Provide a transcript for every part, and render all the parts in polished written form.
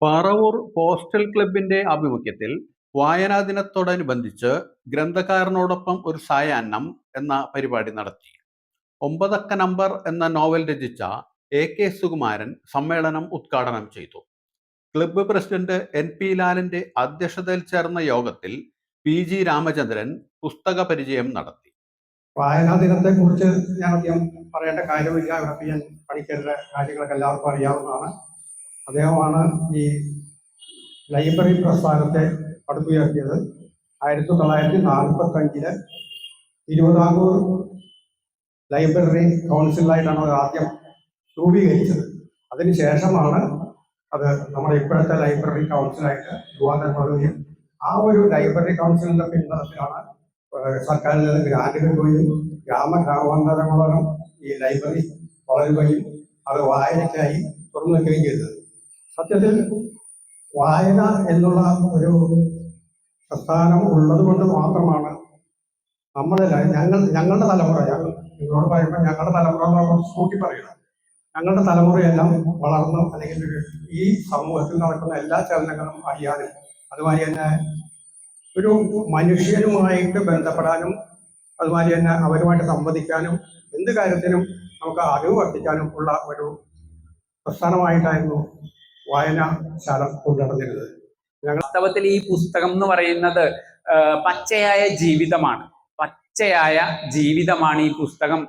Paravur postal ക്ലബിന്റെ ആഭിമുഖ്യത്തിൽ വായനാ ദിനത്തോടനുബന്ധിച്ച് ഗ്രന്ഥകാരനോടൊപ്പം ഒരു സായാഹ്നം എന്ന പരിപാടി നടത്തി. ഒമ്പതക്ക നമ്പർ എന്ന നോവൽ രചിച്ച AK സുകുമാരൻ സമ്മേളനം ഉദ്ഘാടനം ചെയ്തു. ക്ലബ്ബ് പ്രസിഡന്റ് NP ലാലിന്റെ അധ്യക്ഷതയിൽ ചേർന്ന യോഗത്തിൽ PG രാമചന്ദ്രൻ പുസ്തക പരിചയം നടത്തി. വായനാ ദിനത്തെ കുറിച്ച് ഞാൻ അധികം പറയേണ്ട കാര്യമില്ല. ഞാൻ പഠിക്കേണ്ട കാര്യങ്ങളൊക്കെ എല്ലാവർക്കും അറിയാവുന്നതാണ്. അദ്ദേഹമാണ് ഈ ലൈബ്രറി പ്രസ്ഥാനത്തെ പടുത്തുയർത്തിയത്. 1945 തിരുവിതാംകൂർ ലൈബ്രറി കൗൺസിലായിട്ടാണ് അത് ആദ്യം രൂപീകരിച്ചത്. അതിനുശേഷമാണ് അത് നമ്മുടെ ഇപ്പോഴത്തെ ലൈബ്രറി കൗൺസിലായിട്ട് രൂപാന്തരപ്പെടുകയും ആ ഒരു ലൈബ്രറി കൗൺസിലിന്റെ പിന്തുണത്തിലാണ് സർക്കാരിൽ നിന്ന് ഗ്രാന്റുകൾ പോയി ഗ്രാമാന്തരങ്ങളോളം ഈ ലൈബ്രറി വളരുകയും അത് വായനയ്ക്കായി തുറന്നു വയ്ക്കുകയും ചെയ്തത്. സത്യത്തിൽ വായന എന്നുള്ള ഒരു പ്രസ്ഥാനം ഉള്ളത് കൊണ്ട് മാത്രമാണ് ഞങ്ങളുടെ തലമുറ, നിങ്ങളോട് പറയുമ്പോൾ ഞങ്ങളുടെ തലമുറ എന്ന് കൂട്ടി പറയണം, ഞങ്ങളുടെ തലമുറയെല്ലാം വളർന്നു അല്ലെങ്കിൽ ഈ സമൂഹത്തിൽ നടക്കുന്ന എല്ലാ ചലനങ്ങളും അറിയാനും അതുമാതിരി തന്നെ ഒരു മനുഷ്യനുമായിട്ട് ബന്ധപ്പെടാനും അതുമാതിരി തന്നെ അവരുമായിട്ട് സംവദിക്കാനും എന്ത് കാര്യത്തിനും നമുക്ക് അറിവ് വർദ്ധിക്കാനും ഉള്ള ഒരു പ്രസ്ഥാനമായിട്ടായിരുന്നു വായനശാല കൊണ്ടുനടന്നിരുന്നത്. വാസ്തവത്തിൽ ഈ പുസ്തകം എന്ന് പറയുന്നത് പച്ചയായ ജീവിതമാണ്. പച്ചയായ ജീവിതമാണ് ഈ പുസ്തകം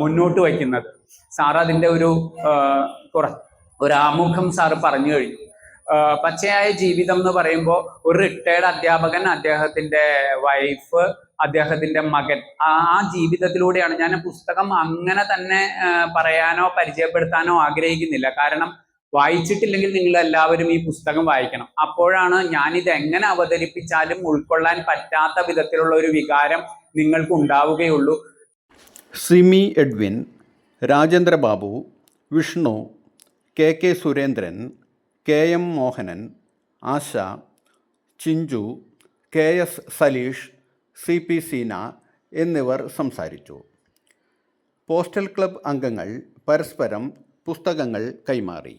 മുന്നോട്ട് വയ്ക്കുന്നത്. സാർ അതിൻ്റെ ഒരു ആമുഖം സാറ് പറഞ്ഞു കഴിഞ്ഞു. പച്ചയായ ജീവിതം എന്ന് പറയുമ്പോൾ ഒരു റിട്ടയർഡ് അധ്യാപകൻ, അദ്ദേഹത്തിൻ്റെ വൈഫ്, അദ്ദേഹത്തിൻ്റെ മകൻ, ആ ജീവിതത്തിലൂടെയാണ്. ഞാൻ പുസ്തകം അങ്ങനെ തന്നെ പറയാനോ പരിചയപ്പെടുത്താനോ ആഗ്രഹിക്കുന്നില്ല. കാരണം വായിച്ചിട്ടില്ലെങ്കിൽ നിങ്ങൾ എല്ലാവരും ഈ പുസ്തകം വായിക്കണം. അപ്പോഴാണ് ഞാനിത് എങ്ങനെ അവതരിപ്പിച്ചാലും ഉൾക്കൊള്ളാൻ പറ്റാത്ത വിധത്തിലുള്ള ഒരു വികാരം നിങ്ങൾക്ക് ഉണ്ടാവുകയുള്ളൂ. Simi Edwin, Rajendrababu, Vishnu, KK Surendran, KM Mohanan, Asha, Chinchu, KS Saleesh, CP Seena എന്നിവർ സംസാരിച്ചു. പോസ്റ്റൽ ക്ലബ് അംഗങ്ങൾ പരസ്പരം പുസ്തകങ്ങൾ കൈമാറി.